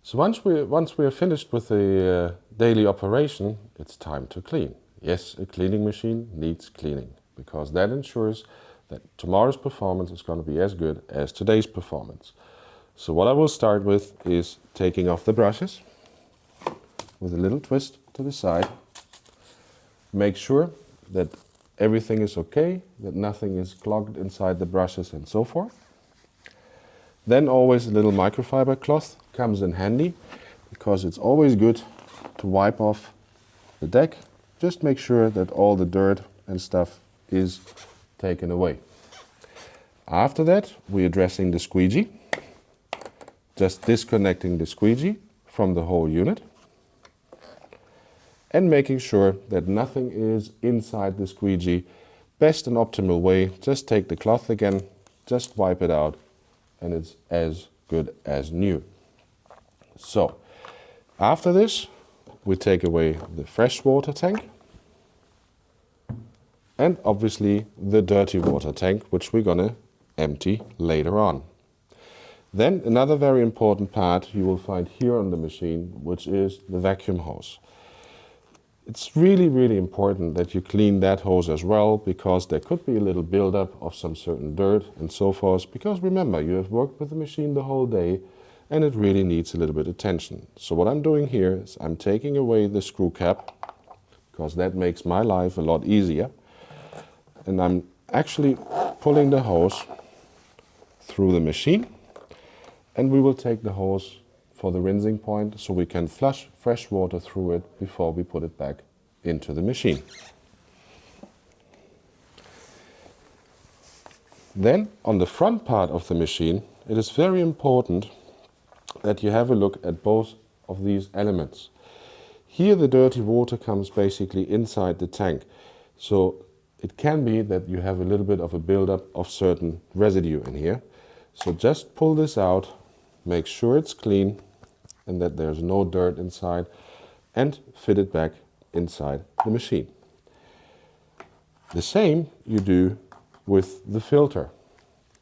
So once we are finished with the daily operation, it's time to clean. Yes, a cleaning machine needs cleaning because that ensures that tomorrow's performance is going to be as good as today's performance. So what I will start with is taking off the brushes with a little twist to the side. Make sure that everything is okay, that nothing is clogged inside the brushes and so forth. Then always a little microfiber cloth comes in handy because it's always good to wipe off the deck. Just make sure that all the dirt and stuff is taken away. After that, we're addressing the squeegee. Just disconnecting the squeegee from the whole unit and making sure that nothing is inside the squeegee. Best and optimal way, just take the cloth again, just wipe it out, and it's as good as new. So, after this, we take away the fresh water tank and obviously the dirty water tank, which we're gonna empty later on. Then another very important part you will find here on the machine, which is the vacuum hose. It's really important that you clean that hose as well, because there could be a little buildup of some certain dirt and so forth, because remember, you have worked with the machine the whole day and it really needs a little bit of attention. So what I'm doing here is I'm taking away the screw cap, because that makes my life a lot easier, and I'm actually pulling the hose through the machine, and we will take the hose for the rinsing point so we can flush fresh water through it before we put it back into the machine. Then on the front part of the machine, it is very important that you have a look at both of these elements. Here the dirty water comes basically inside the tank, so it can be that you have a little bit of a buildup of certain residue in here. So just pull this out, make sure it's clean and that there's no dirt inside, and fit it back inside the machine. The same you do with the filter.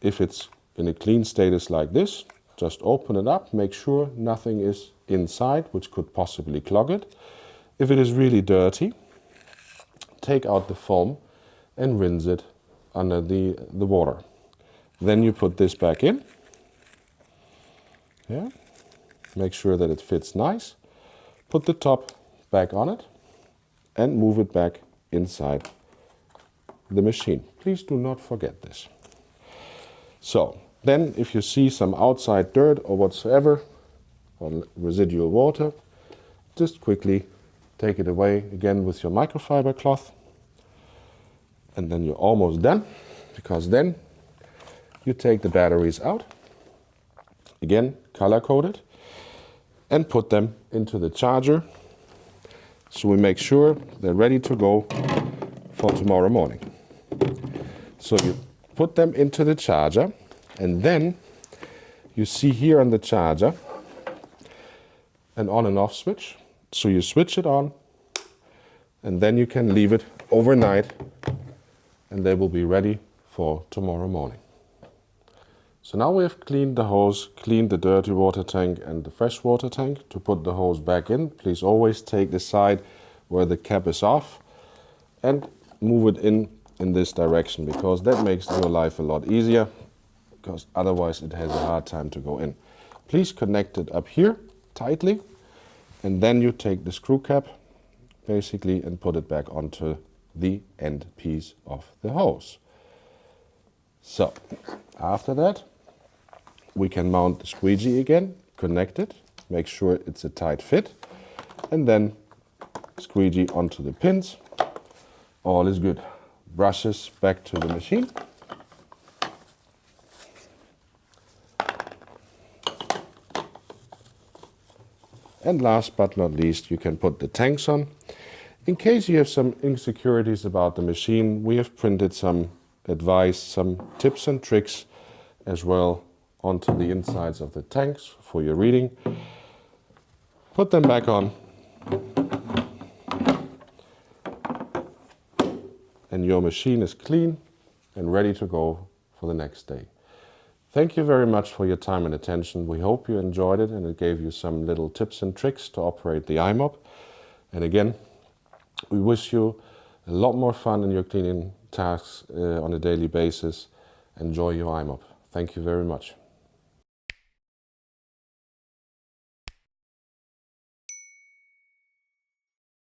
If it's in a clean status like this, just open it up, make sure nothing is inside which could possibly clog it. If it is really dirty, take out the foam and rinse it under the water. Then you put this back in. Yeah. Make sure that it fits nice. Put the top back on it and move it back inside the machine. Please do not forget this. So then if you see some outside dirt or whatsoever, or residual water, just quickly take it away again with your microfiber cloth, and then you're almost done, because then you take the batteries out, again color coded, and put them into the charger, so we make sure they're ready to go for tomorrow morning. So you put them into the charger, and then you see here on the charger an on and off switch. So you switch it on, and then you can leave it overnight, and they will be ready for tomorrow morning. So now we have cleaned the hose, cleaned the dirty water tank and the fresh water tank. To put the hose back in, please always take the side where the cap is off and move it in this direction, because that makes your life a lot easier, because otherwise it has a hard time to go in. Please connect it up here tightly, and then you take the screw cap basically and put it back onto the end piece of the hose. So after that, we can mount the squeegee again, connect it, make sure it's a tight fit, and then squeegee onto the pins. All is good. Brushes back to the machine. And last but not least, you can put the tanks on. In case you have some insecurities about the machine, we have printed some advice, some tips and tricks as well onto the insides of the tanks for your reading. Put them back on, and your machine is clean and ready to go for the next day. Thank you very much for your time and attention. We hope you enjoyed it and it gave you some little tips and tricks to operate the i-mop. And again, we wish you a lot more fun in your cleaning tasks on a daily basis. Enjoy your i-mop. Thank you very much.